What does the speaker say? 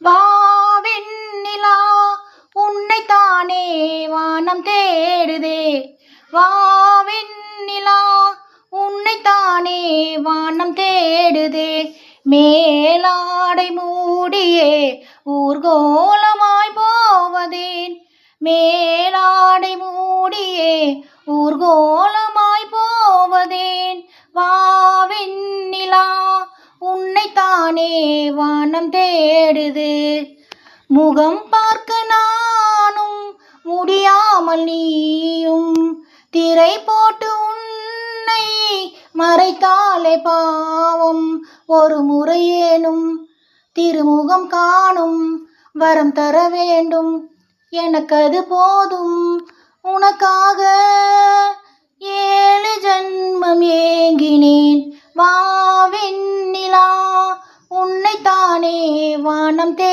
வா வெண்ணிலா உன்னைத்தானே வானம் தேடுதே. வா வெண்ணிலா உன்னைத்தானே வானம் தேடுதே. மேலாடை மூடியே ஊர்கோலமாய் போவதேன். மேலாடை மூடியே ஊர்கோலமாய் போவதேன். வா வெண்ணிலா உன்னைத்தானே வானம் தேடுது. முகம் பார்க்க நானும் முடியாமல் நீயும் திரை போட்டு உன்னை மறைத்தாலே பாவம். ஒரு முறையேனும் திருமுகம் காணும் வரம் தர வேண்டும். எனக்கு அது போதும். உனக்காக 7 ஜன்மம் ஏங்கினேன். வா வெண்ணிலா உன்னைத்தானே வானம்